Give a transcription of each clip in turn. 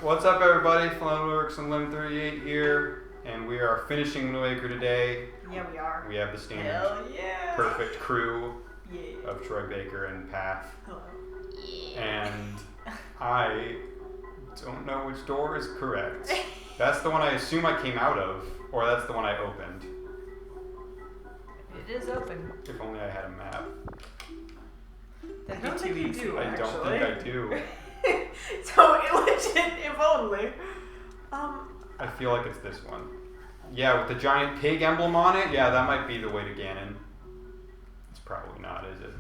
What's up, everybody? Flowerworks and Lim 38 here, and we are finishing Wind Waker today. Yeah, we are. We have the standard yeah. perfect crew Yeah. of Troy Baker and Path. Hello. And I don't know which door is correct. That's the one I assume I came out of, or that's the one I opened. It is open. If only I had a map. That'd I don't be think too you easy. do, I don't think I do. So legit, if only. I feel like it's this one. Yeah, with the giant pig emblem on it. Yeah, that might be the way to Ganon. It's probably not, is it?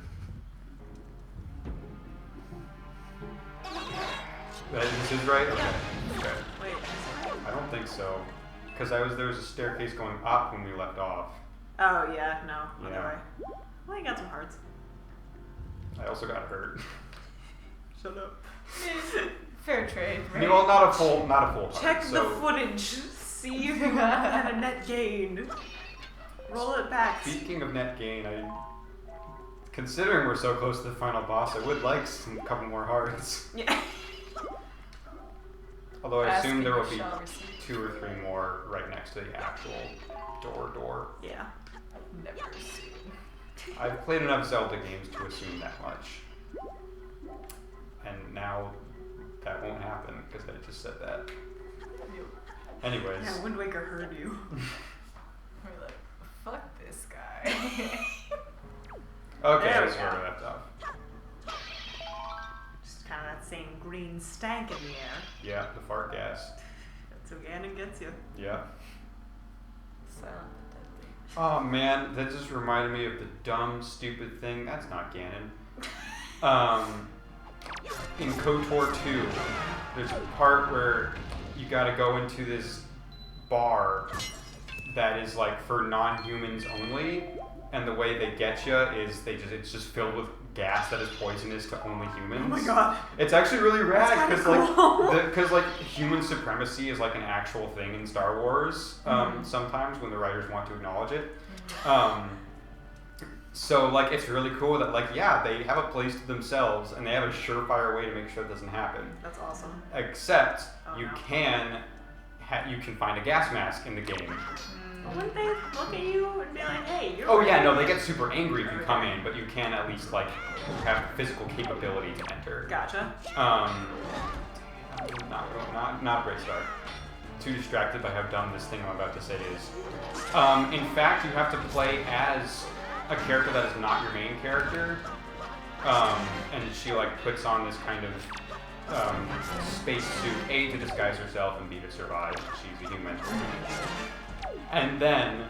This is right? Okay. Okay. Wait, I don't think so. Because there was a staircase going up when we left off. oh yeah, no, Yeah. other way. Well, you got some hearts. I also got hurt. Shut up. Fair trade, right? Well, not a full heart. Check so the footage. See if you had a net gain. Roll it back. Speaking of net gain, considering we're so close to the final boss, I would like a couple more hearts. Yeah. Although I assume there will be Shall receive. 2 or 3 more right next to the actual door. Yeah. Never seen. I've played enough Zelda games to assume that much. And now that won't happen because I just said that. Anyways. Yeah, Wind Waker heard you. We're like, fuck this guy. Okay, There we that's where go. we left off. Just kind of that same green stank in the air. Yeah, the fart gas. That's what Ganon gets you. Yeah. Silent but deadly. Oh man, that just reminded me of the dumb, stupid thing. That's not Ganon. In KOTOR 2, there's a part where you gotta go into this bar that is like for non-humans only, and the way they get you is it's just filled with gas that is poisonous to only humans. Oh my god. It's actually really rad That's because kinda like human supremacy is like an actual thing in Star Wars. Sometimes when the writers want to acknowledge it. So like it's really cool that like yeah they have a place to themselves and they have a surefire way to make sure it doesn't happen. That's awesome. Except Oh, you no. can find a gas mask in the game. Wouldn't they look at you and be like, hey, you're Oh yeah, no, right. they get super angry if you come in, but you can at least like have physical capability to enter. Gotcha. Not a great start. Too distracted by how dumb this thing I'm about to say is. In fact, you have to play as a character that is not your main character, and she like puts on this kind of space suit, A, to disguise herself, and B, to survive. She's a human. And then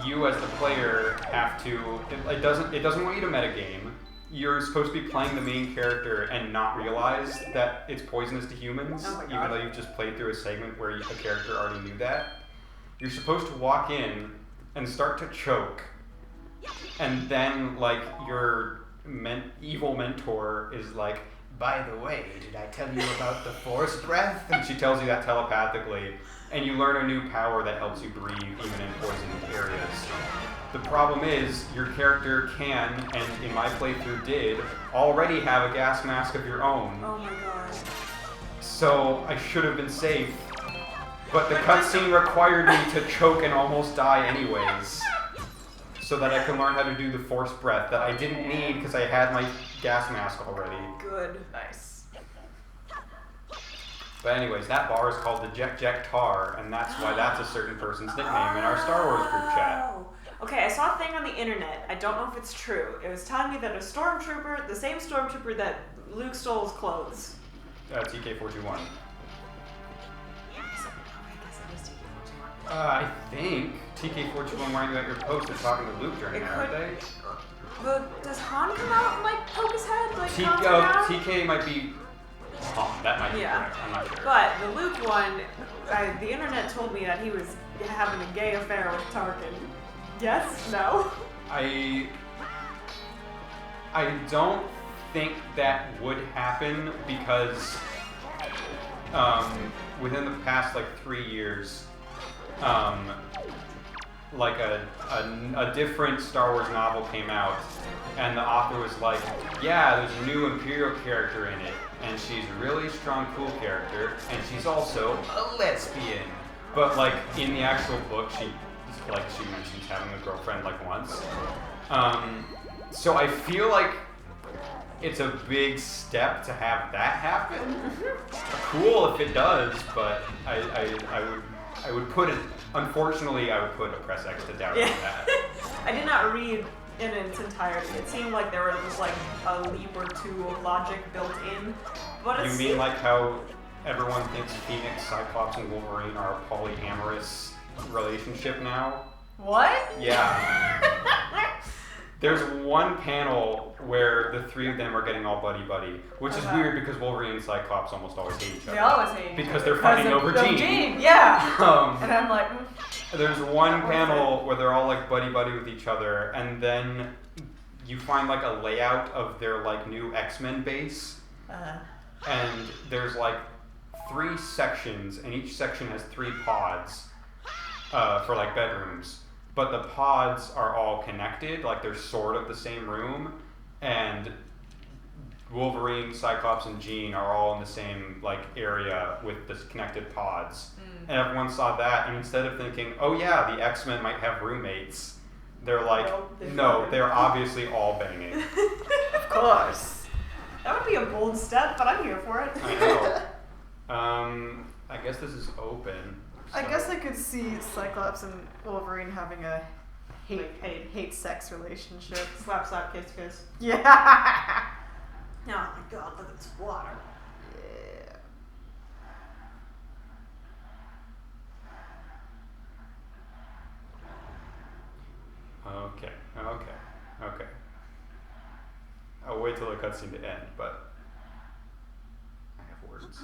you as the player have to. It doesn't want you to metagame. You're supposed to be playing the main character and not realize that it's poisonous to humans, Oh my even God. though you've just played through a segment where a character already knew that. You're supposed to walk in and start to choke, and then like your evil mentor is like, by the way, did I tell you about the force breath? And she tells you that telepathically, and you learn a new power that helps you breathe even in poisoned areas. The problem is, your character can, and in my playthrough did, already have a gas mask of your own. Oh my god. So I should have been safe. But the cutscene required me to choke and almost die anyways. So that I can learn how to do the force breath that I didn't need because I had my gas mask already. Good. Nice. But anyways, that bar is called the Jek Tar, and that's why that's a certain person's nickname in our Star Wars group chat. Oh. Okay, I saw a thing on the internet. I don't know if it's true. It was telling me that a stormtrooper, the same stormtrooper that Luke stole his clothes. TK421. I guess it is TK421. I think TK421 wearing at your post is talking to Luke during It that, aren't could- they? But does Han come out and like poke his head? Like calm down? TK might be. Oh, that might be Yeah. correct. I'm not sure. But the Luke one, the internet told me that he was having a gay affair with Tarkin. Yes? No? I don't think that would happen because within the past like 3 years, like a different Star Wars novel came out, and the author was like, yeah, there's a new Imperial character in it, and she's a really strong, cool character, and she's also a lesbian. But like in the actual book, she mentions having a girlfriend like once. So I feel like it's a big step to have that happen. Cool if it does, but I would put it. Unfortunately, I would put a press X to doubt on that. I did not read in its entirety. It seemed like there was like a leap or two of logic built in. But You mean like how everyone thinks Phoenix, Cyclops, and Wolverine are a polyamorous relationship now? What? Yeah. There's one panel where the three of them are getting all buddy-buddy, which is weird because Wolverine and Cyclops almost always hate each other. They always hate because they're fighting over Jean. Jean, yeah. And I'm like, there's one panel where they're all like buddy-buddy with each other, and then you find like a layout of their like new X-Men base, and there's like 3 sections, and each section has 3 pods for like bedrooms. But the pods are all connected, like they're sort of the same room, and Wolverine, Cyclops, and Jean are all in the same like area with the connected pods. And everyone saw that, and instead of thinking, oh yeah, the X-Men might have roommates, they're like, no, they're obviously all banging. Of course. That would be a bold step, but I'm here for it. I know. I guess this is open. So. I guess I could see Cyclops and Wolverine having a hate sex relationship. Slap, slap, kiss, kiss. Yeah. Oh my god, look at this water. Yeah. Okay. I'll wait till the cutscene to end, but I have words.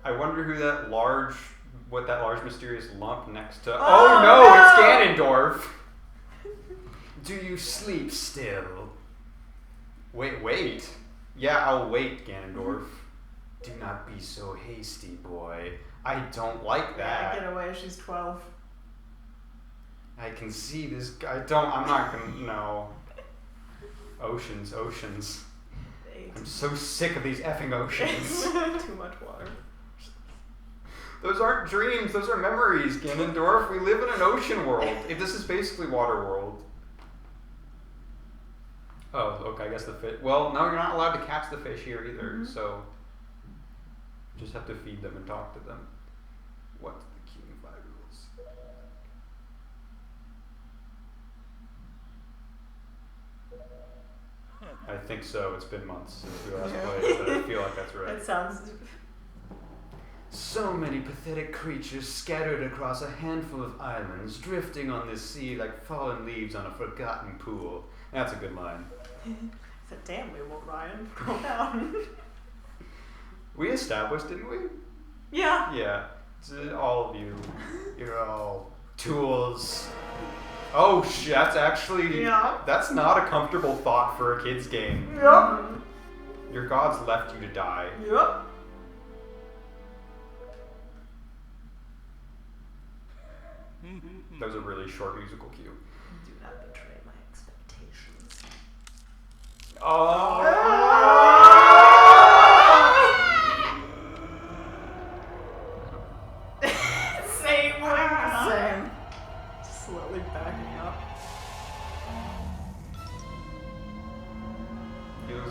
I wonder who what that large mysterious lump next to. Oh no, it's Ganondorf. Do you sleep still? Wait. Yeah, I'll wait, Ganondorf. Do not be so hasty, boy. I don't like that. Yeah, get away, she's 12. I can see this. I'm not gonna. No. Oceans. I'm so sick of these effing oceans. Too much water. Those aren't dreams, those are memories, Ganondorf. We live in an ocean world. This is basically water world. Oh, okay, I guess the fish. Well, no, you're not allowed to catch the fish here either, so you just have to feed them and talk to them. What's the King 5 rules? I think so. It's been months since we last played, but I feel like that's right. That sounds... So many pathetic creatures scattered across a handful of islands, drifting on the sea like fallen leaves on a forgotten pool. That's a good line. I said, damn, Ryan, calm down. We established, didn't we? Yeah. Yeah. So all of you, you're all tools. Oh shit, that's actually... Yeah. That's not a comfortable thought for a kid's game. Yep. Your gods left you to die. Yep. That was a really short musical cue. Do not betray my expectations. Oh! Same. Slowly backing up.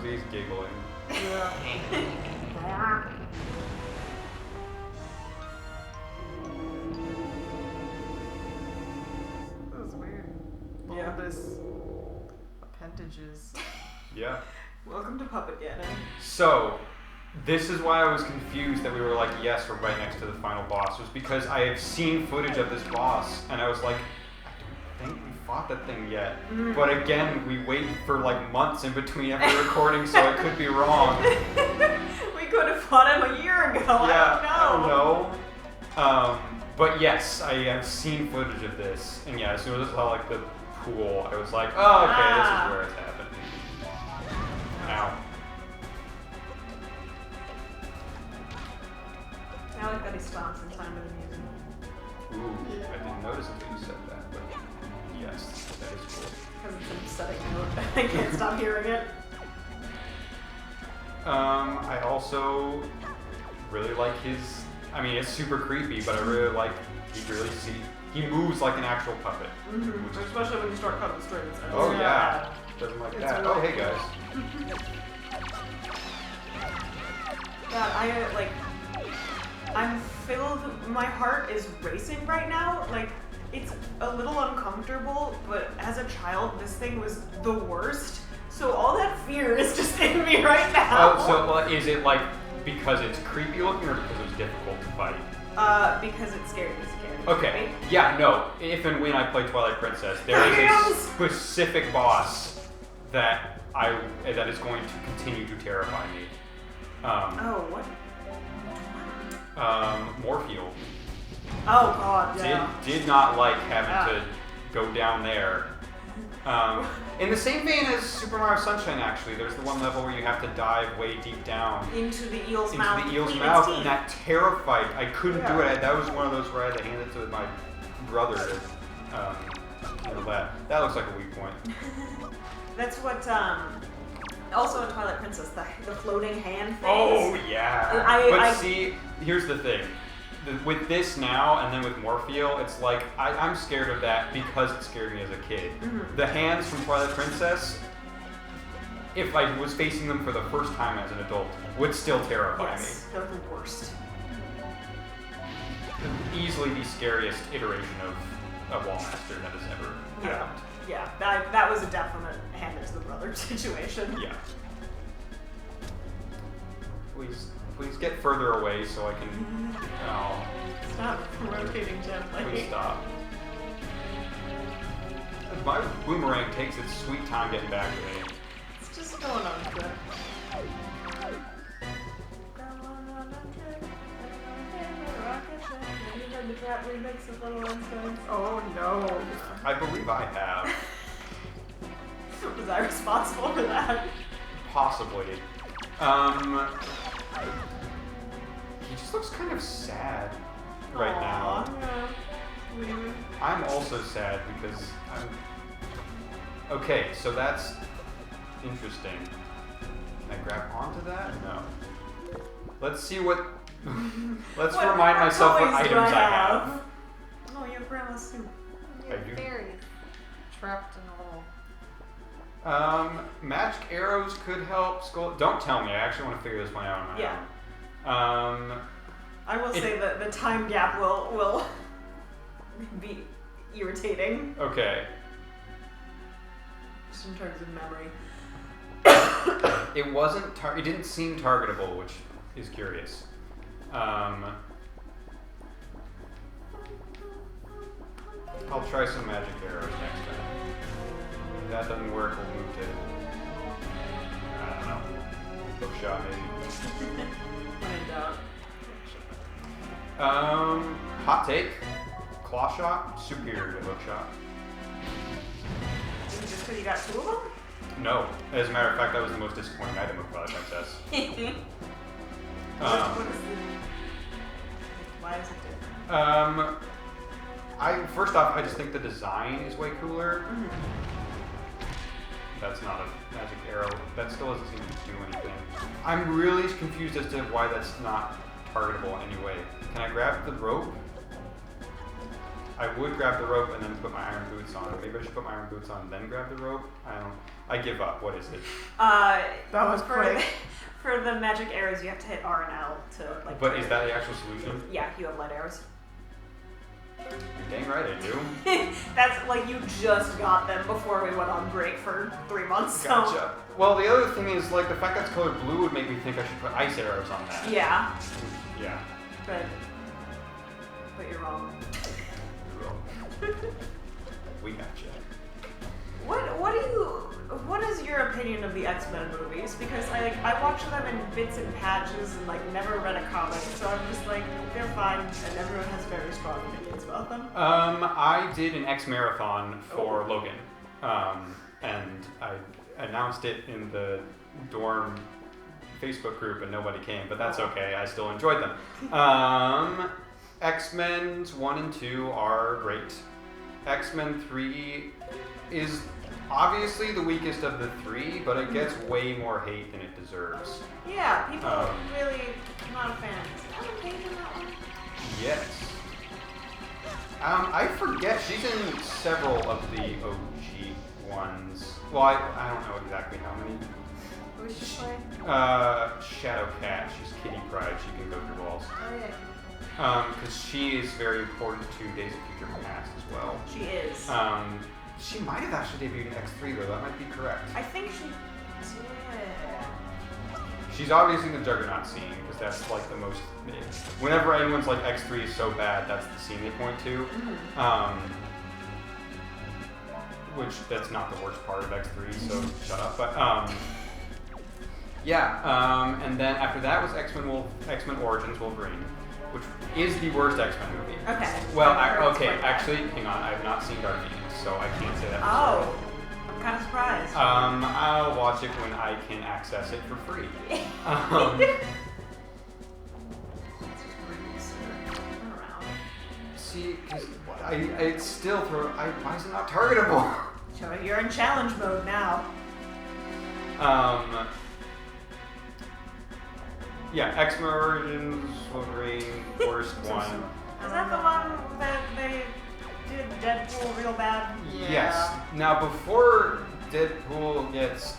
He's giggling. Yeah. That was weird. Yeah. All this appendages. Yeah. Welcome to Puppet Ganon. So, this is why I was confused that we were like, yes, we're right next to the final boss, was because I have seen footage of this boss, and I was like, I don't think we fought that thing yet. But again, we waited for like months in between every recording, so I could be wrong. We could have fought him a year ago. Yeah, I don't know. But yes, I have seen footage of this, and yeah, as soon as I saw like the pool, I was like, oh, okay, this is where it's happening. Ow. Now bet he stomps in time of the music. Ooh, I didn't notice until you said that, but yes, that is cool. Because it's an upsetting note. I can't stop hearing it. I also really like his. I mean, it's super creepy, but I really like. He moves like an actual puppet. Mm-hmm. Especially when you start cutting strings. Oh yeah, doesn't like It's that. really Oh hey guys. Yeah, I'm filled. My heart is racing right now. Like, it's a little uncomfortable, but as a child, this thing was the worst. So all that fear is just in me right now. Oh, so is it like because it's creepy looking or because it was difficult to fight? Because it scared me. Okay. Yeah. No. If and when I play Twilight Princess, there is a specific boss that is going to continue to terrify me. What? Morpheal. Oh God, yeah. Did not like having to go down there. In the same vein as Super Mario Sunshine, actually, there's the one level where you have to dive way deep down into the eel's mouth. And that terrified. I couldn't do it. That was one of those where I had to hand it to my brother to handle that. That looks like a weak point. That's what. Also in Twilight Princess, the floating hand thing. Oh yeah. See, here's the thing. With this now and then with Morpheal, it's like I'm scared of that because it scared me as a kid. Mm-hmm. The hands from Twilight Princess, if I was facing them for the first time as an adult, would still terrify me. They're the worst. Easily the scariest iteration of a Wallmaster that has ever happened. Yeah, that was a definite hand it to the brother situation. Yeah. Please get further away so I can. Oh. Stop rotating gently. Please stop. My boomerang takes its sweet time getting back to me. It's just going on good. The trap remix of Little Einstein. Oh no. I believe I have. Was I responsible for that? Possibly. He just looks kind of sad right now. Yeah. I'm also sad because I'm... Okay, so that's interesting. Can I grab onto that? No. Let's see what... Let's remind myself what items I have. Oh, you have grandma's soup. You have fairies trapped in a little... Magic arrows could help. Don't tell me. I actually want to figure this one out on my own. I will say that the time gap will be irritating. Okay. Just in terms of memory. It wasn't. It didn't seem targetable, which is curious. I'll try some magic arrows next time. If that doesn't work, we'll move to. I don't know. Hook shot maybe. When in doubt. Hot take. Claw shot superior to hook shot. Just because you got two of them? No. As a matter of fact, that was the most disappointing item of Twilight Princess. What is the... Why is it different? First off, I just think the design is way cooler. Mm-hmm. That's not a magic arrow. That still doesn't seem to do anything. I'm really confused as to why that's not targetable anyway. Can I grab the rope? I would grab the rope and then put my iron boots on. Maybe I should put my iron boots on and then grab the rope? I give up. What is it? That was quick. For the magic arrows, you have to hit R and L to like. But is that the actual solution? Yeah, you have light arrows. You're dang right I do. That's like you just got them before we went on break for 3 months. Gotcha. So. Well, the other thing is like the fact that it's colored blue would make me think I should put ice arrows on that. Yeah. Yeah. But you're wrong. We gotcha. What is your opinion of the X-Men movies? Because I watch them in bits and patches and like never read a comic, so I'm just like they're fine, and everyone has very strong opinions about them. I did an X marathon for Logan, and I announced it in the dorm Facebook group and nobody came, but that's okay. I still enjoyed them. X-Men's 1 and 2 are great. X-Men 3 is obviously the weakest of the 3, but it gets way more hate than it deserves. Yeah, people really not a fan. Is Ellen Page in that one? Yes. I forget. She's in several of the OG ones. Well, I don't know exactly how many. Who is she playing? Shadowcat. She's Kitty Pryde. She can go through walls. Oh yeah. Because she is very important to Days of Future Past as well. She is. She might have actually debuted in X3 though. That might be correct. I think she. Yeah. She's obviously in the Juggernaut scene because that's like the most. Whenever anyone's like X3 is so bad, that's the scene they point to. Which that's not the worst part of X3, so shut up. But yeah. And then after that was X-Men Origins Wolverine, which is the worst X-Men movie. Okay. Well, actually, hang on. I've not seen Dark Phoenix, so I can't say that. Oh, I'm kind of surprised. I'll watch it when I can access it for free. See, because it's still why is it not targetable? So you're in challenge mode now. Yeah, X-Men Origins Wolverine, worst one. Is that the one that they did Deadpool real bad? Yeah. Yes. Now, before Deadpool gets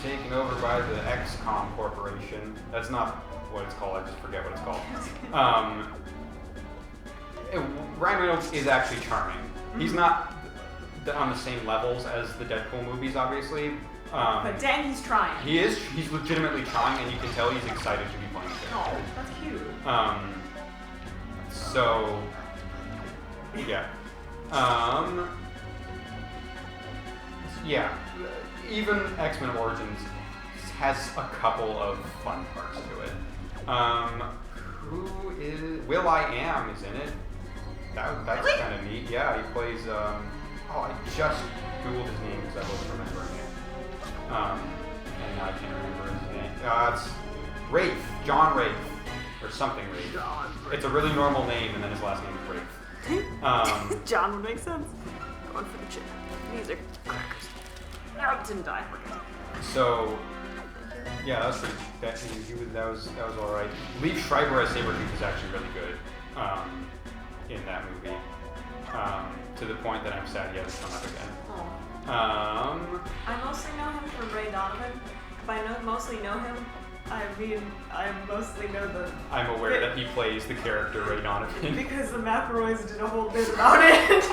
taken over by the XCOM Corporation, that's not what it's called, I just forget what it's called. Ryan Reynolds is actually charming. He's not on the same levels as the Deadpool movies, obviously. But dang, he's trying. He's legitimately trying, and you can tell he's excited to be playing the Oh, character. that's cute. So, yeah. Yeah, even X-Men Origins has a couple of fun parts to it. Who is... Will.I.Am is in it. That's Really? kind of neat. Yeah, he plays... I just googled his name because I wasn't remembering it. And now I can't remember his name. It's Rafe. John Rafe. Or something Rafe. It's a really normal name, and then his last name is Rafe. John would make sense. Going for the chip. These are crackers. No, it didn't die. We're good. So, yeah, that was pretty. That was all right. Liev Schreiber as Sabretooth is actually really good in that movie. To the point that I'm sad he hasn't come up again. I mostly know him from Ray Donovan. If I mostly know him, I mean, I mostly know the... I'm aware that he plays the character Ray Donovan. Because the McElroys did a whole bit about it.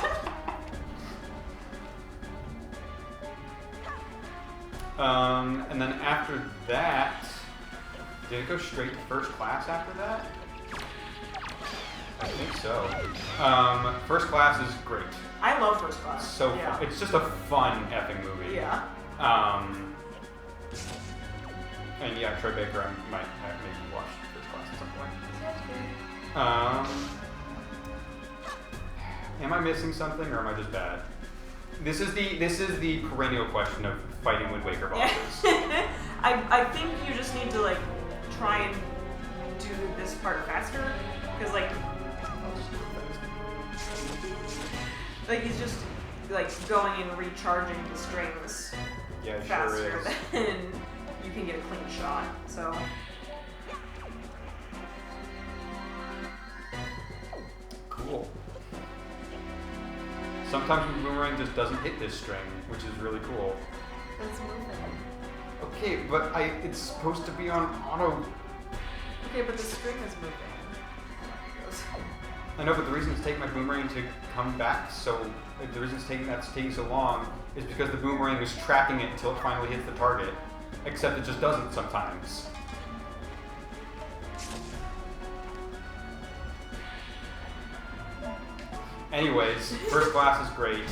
And then after that, did it go straight to First Class after that? I think so. First Class is great. I love First Class. So yeah. It's just a fun effing movie. Yeah. And yeah, Troy Baker, I might have maybe watched First Class at some point. Am I missing something, or am I just bad? This is the perennial question of fighting Wind Waker bosses. I think you just need to like try and do this part faster, because like he's just like going and recharging the strings faster sure is. than you can get a clean shot. So Cool. Sometimes the boomerang just doesn't hit this string, which is really cool. It's moving. Okay, but it's supposed to be on auto. Okay, but the string is moving. I know, but the reason it's taking my boomerang to come back, the reason it's taking so long is because the boomerang was tracking it until it finally hits the target. Except it just doesn't sometimes. Anyways, First Class is great.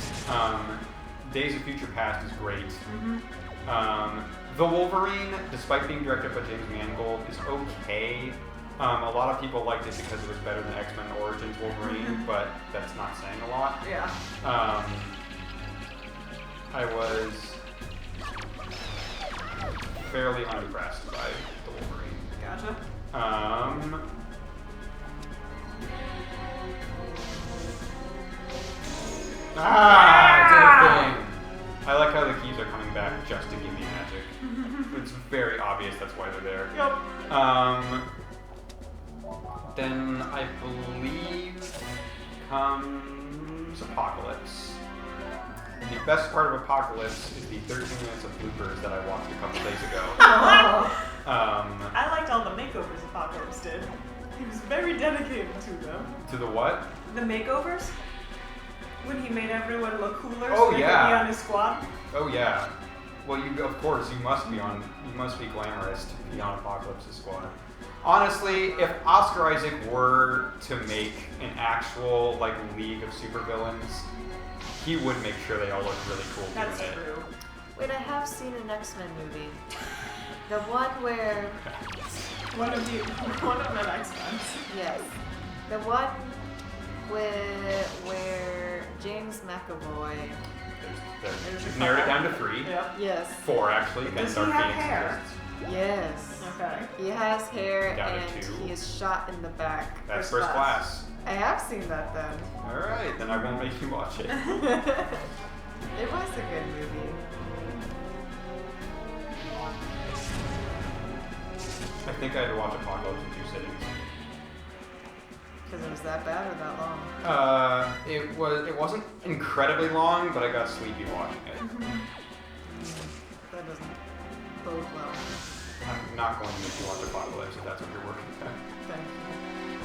Days of Future Past is great. The Wolverine, despite being directed by James Mangold, is okay. A lot of people liked it because it was better than X-Men Origins Wolverine, but that's not saying a lot. yeah. fairly unimpressed by the Wolverine. Gotcha. It did a thing. I like how the keys are coming back just to give me magic. It's very obvious that's why they're there. Yep. Then I believe comes Apocalypse. The best part of Apocalypse is the 13 minutes of bloopers that I watched a couple days ago. I liked all the makeovers Apocalypse did. He was very dedicated to them. To the what? The makeovers? When he made everyone look cooler Oh, so they yeah. could be on his squad? Oh yeah. Well, of course, you must be glamorous to be on Apocalypse's squad. Honestly, if Oscar Isaac were to make an actual like league of supervillains, he would make sure they all look really cool That's doing true. Wait, I have seen an X-Men movie. The one where, One of the X-Men. yes, the one where James McAvoy, it. You've narrowed it down to 3. Yep. yes, 4 actually. Does then he Dark have Phoenix hair? exists. yes. Okay. He has hair Down to and 2. he is shot in the back. That's First first class. I have seen that then. Alright, then I won't make you watch it. It was a good movie. I think I had to watch Apocalypse in 2 sittings. Because it was that bad or that long? It wasn't incredibly long, but I got sleepy watching it. That doesn't bode well. I'm not going to make you watch Apocalypse if that's what you're working with. Thank you.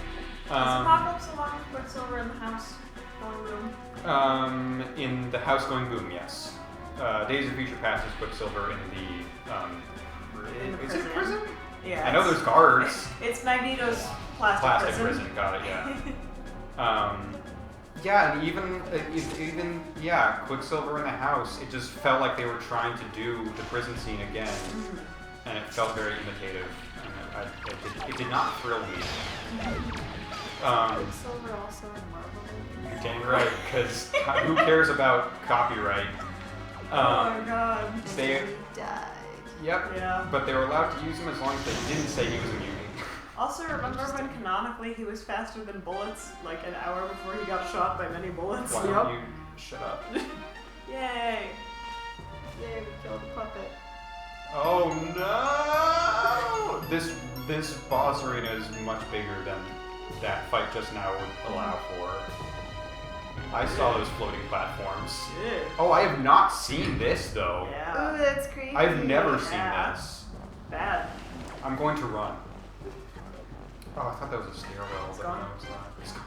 Is Apocalypse along with Quicksilver in the house? Going room? In the house going boom, yes. Days of Future Past is Quicksilver in the In the is it prison. prison? Yeah. I know there's guards. It's Magneto's plastic Plastic prison. prison, got it, yeah. Yeah, and even Quicksilver in the house, it just felt like they were trying to do the prison scene again, and it felt very imitative. And it did not thrill me. Quicksilver also in Marvel movies? You're dang right, because who cares about copyright? Oh my god. They, He died. yep, Yeah. but they were allowed to use him as long as they didn't say he was a mutant. Also, remember when canonically he was faster than bullets, like an hour before he got shot by many bullets? Why don't you shut up? Yay! Yay, we killed the puppet. Oh no! This boss arena is much bigger than that fight just now would allow for. I saw those floating platforms. Yeah. Oh, I have not seen this though. Ooh, Yeah. that's creepy. I've never seen Yeah. this. Bad. I'm going to run. Oh, I thought that was a stairwell, but gone. no, it's not. It's gone.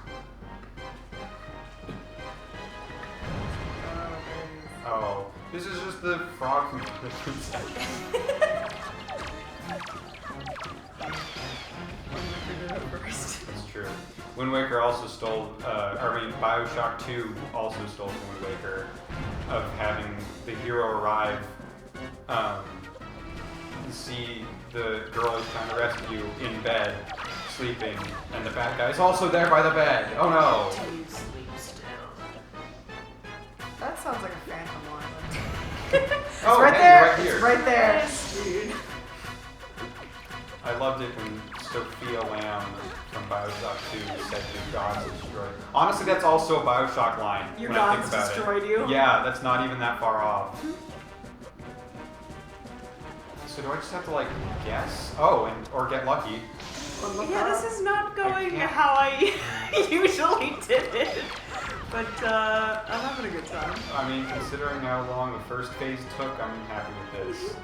Oh, baby. Oh, this is just the frog from the fruit stand. That's true. Wind Waker also stole, Bioshock 2 also stole from Wind Waker of having the hero arrive, see the girl he's trying to rescue in bed, sleeping, and the bad guy's also there by the bed. Oh no! Do you sleep still? That sounds like a Phantom line. Oh, right hey, there. right here. It's right there. Yes, dude. I loved it when Sophia Lamb from Bioshock 2 said your gods destroyed. Honestly, that's also a Bioshock line. Your when I think gods about destroyed it. you? Yeah, that's not even that far off. So do I just have to like guess? Oh, or get lucky. Yeah, this is not going can't- how I usually did it. But I'm having a good time. I mean, considering how long the first phase took, I'm happy with this.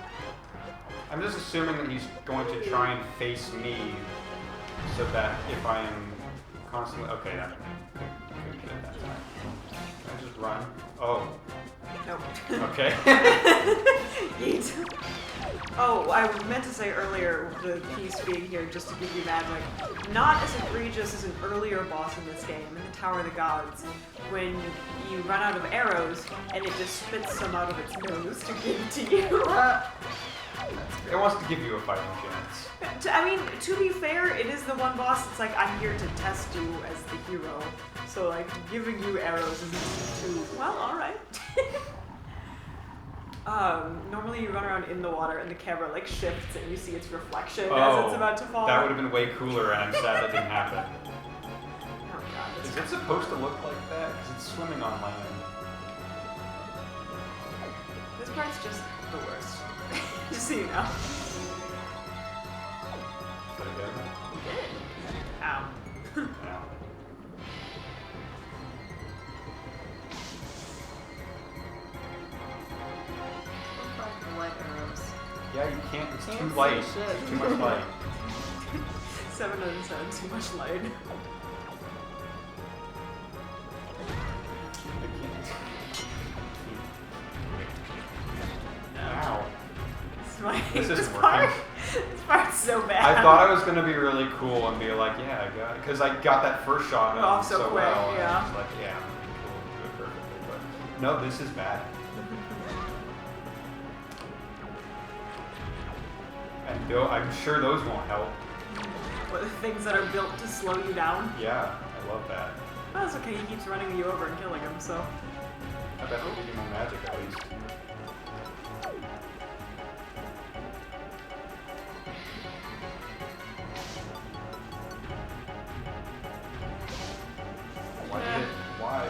I'm just assuming that he's going to try and face me, so that if I am constantly okay, that couldn't get it that time. Can I just run? Oh, Nope. okay. Yeet. Oh, I meant to say earlier, the piece being here just to give you magic. Not as egregious as an earlier boss in this game, in the Tower of the Gods, when you run out of arrows and it just spits some out of its nose to give to you. It wants to give you a fighting chance. I mean, to be fair, it is the one boss that's like, I'm here to test you as the hero. So, like, giving you arrows isn't too, well, alright. Normally you run around in the water and the camera like shifts and you see its reflection as Oh, it's about to fall. that would have been way cooler, and I'm sad that didn't happen. Oh god. Is it supposed to look like that? Because it's swimming on land. This part's just the worst. Just so you know. Did I get it? Ow. Yeah. Light arrows. Yeah, you can't. It's Can't too see light. shit. It's too much light. 7 out of 7, too much light. Ow. This This isn't part. working. This part's so bad. I thought I was gonna be really cool and be like, yeah, I got it, because I got that first shot Off of so quick, well. And yeah. I was like, yeah, I'm gonna be cool and do it perfectly. But no, this is bad. And I'm sure those won't help. What, the things that are built to slow you down? Yeah, I love that. Oh, that's okay. He keeps running you over and killing him, so. I bet they'll give you more magic at least. Why did it? Why?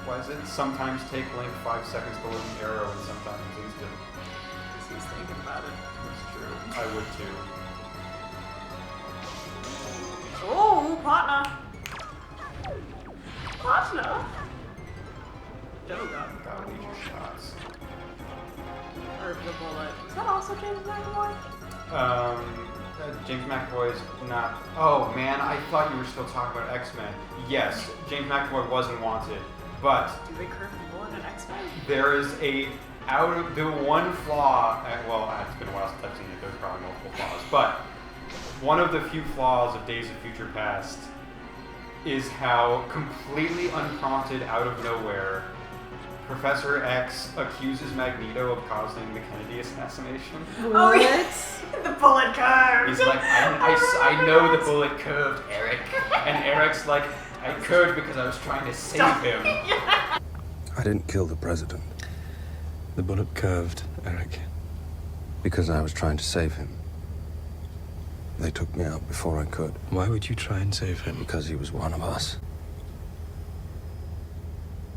Why does it sometimes take Link 5 seconds to load an arrow and sometimes instant? He's thinking about it. That's true. I would too. Oh, partner! Partner! Doga. Gotta lead your shots. Or the bullet. Is that also James McAvoy? James McAvoy's not. Oh man, I thought you were still talking about X-Men. Yes, James McAvoy wasn't wanted, but Do they curve the bullet in X-Men? there is the one flaw. Well, it's been a while since I've seen it. There's probably multiple flaws, but one of the few flaws of Days of Future Past is how completely unprompted, out of nowhere, Professor X accuses Magneto of causing the Kennedy assassination. Oh, yeah. The bullet curved! He's like, I know the bullet curved, Eric. And Eric's like, I curved because I was trying to save him. I didn't kill the president The bullet curved, Eric. because I was trying to save him. They took me out before I could Why would you try and save him? because he was one of us.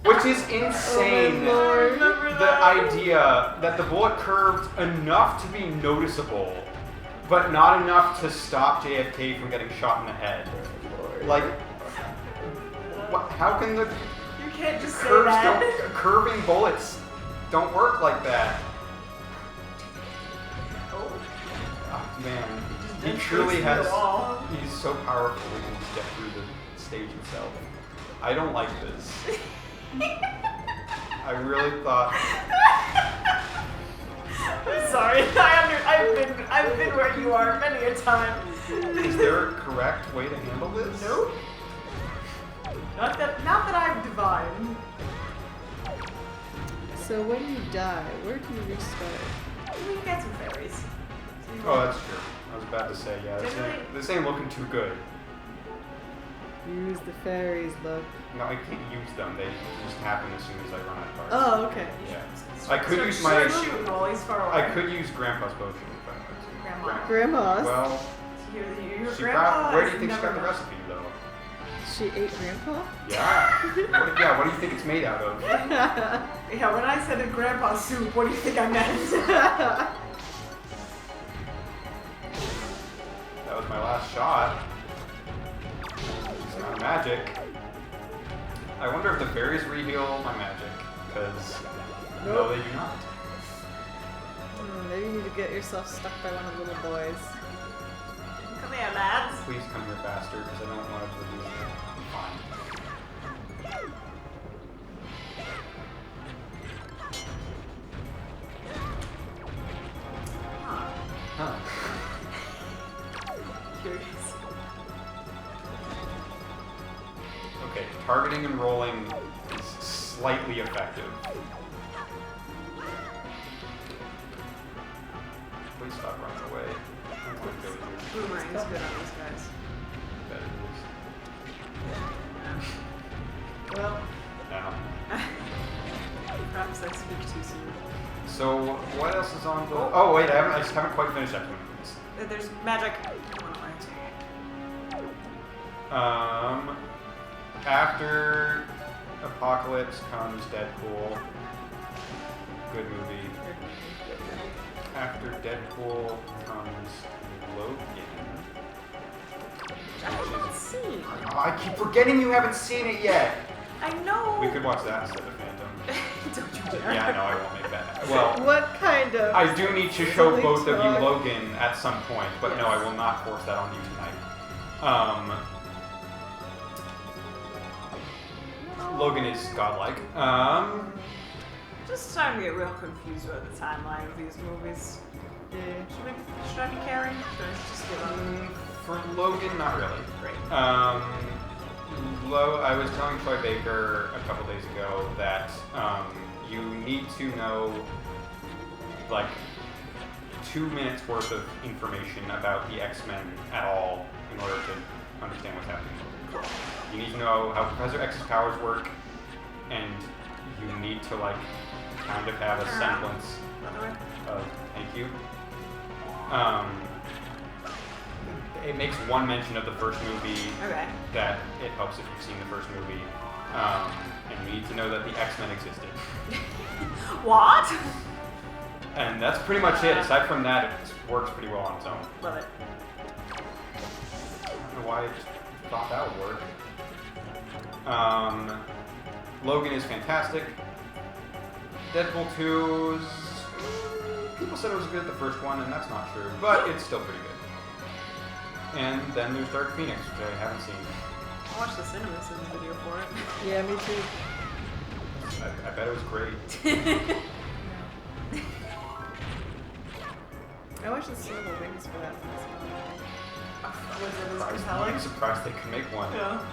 Which is insane. The idea that the bullet curved enough to be noticeable, but not enough to stop JFK from getting shot in the head. Like, how can the You can't just say curves that. curving bullets don't work like that? Oh, Oh, man, he Just truly goes has. through the wall. He's so powerful he can just get through the stage himself. I don't like this. I really thought. I'm sorry. I've been where you are many a time. Is there a correct way to handle this? Nope. Not that I've divined. So when you die, where do you restart? We can get some fairies. Oh, that's true. I was about to say, yeah, Generally- this ain't looking too good. Use the fairies, look. No, I can't use them. They just happen as soon as I run out of cards. Oh, okay. Yeah. I could Start use my. shooting while he's far away. I could use Grandpa's potion if I wanted to. Grandma. Grandma's? Well, Your she grandpa where do you has think she got never the recipe, though? She ate Grandpa? Yeah. What do you think it's made out of? Yeah, when I said a grandpa soup, what do you think I meant? That was my last shot. It's not magic. I wonder if the fairies reheal my magic, because no, they do not. Maybe you need to get yourself stuck by one of the little boys. Come here, lads. Please come here faster, because I don't want to lose it. Fine. Huh. Curious. Okay, targeting and rolling is slightly effective. Please stop running away. I'm going to go here. Boomerang's good on these guys. That it Well, is. Now. Perhaps I speak too soon. So What else is on the... Oh, wait, I just haven't quite finished X-Men movies. There's magic. After Apocalypse comes Deadpool. Good movie. After Deadpool comes Logan. I have not seen. Oh, I keep forgetting you haven't seen it yet. I know. We could watch that instead of Phantom. Don't you dare. Yeah, I know, I won't make that. Well, What kind of? I do need to show silly both of you talk? Logan at some point, but no, I will not force that on you tonight. Logan is godlike. Just starting to get real confused about the timeline of these movies. Yeah. Should I be caring? Or just give up? For Logan, not really. Great. I was telling Troy Baker a couple days ago that you need to know like 2 minutes worth of information about the X-Men at all in order to understand what's happening. You need to know how Professor X's powers work, and you need to like kind of have a semblance of thank you. It makes one mention of the first movie that it helps if you've seen the first movie. And you need to know that the X-Men existed. What? And that's pretty much it. Aside from that, it works pretty well on its own. Love it. I don't know why I just thought that would work. Logan is fantastic. Deadpool 2's... People said it was good the first one, and that's not true. But it's still pretty good. And then there's Dark Phoenix, which I haven't seen. I watched the Cinema Sins video for it. Yeah, me too. I bet it was great. I watched the cinema wings for that. Was it as I'm compelling? surprised they could make one.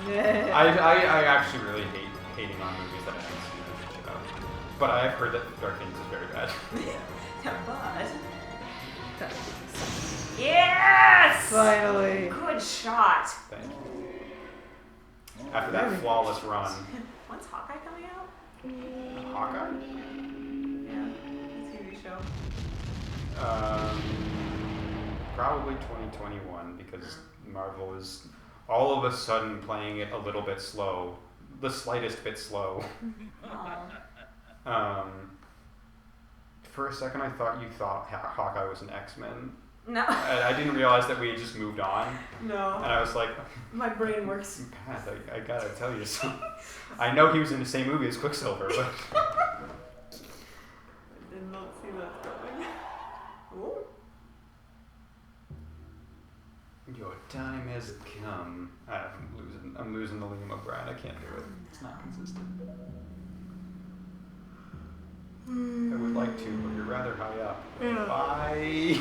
Yeah. I actually really hate hating on movies that I haven't seen shit about. But I've heard that Dark Phoenix is very bad. But... Yes! Finally. Good shot. Thank you. After that flawless run. When's Hawkeye coming out? Hawkeye? Yeah, the TV show. Probably 2021 because Marvel is all of a sudden playing it a little bit slow. The slightest bit slow. For a second I thought you thought Hawkeye was an X-Men. No. I didn't realize that we had just moved on. No. And I was like, My brain works. Pat, I gotta tell you something. I know he was in the same movie as Quicksilver, but... I did not see that coming. Ooh. Your time has come. I'm losing the Liam O'Brien. I can't do it. It's not consistent. I would like to, but you're rather high up. Yeah. Bye.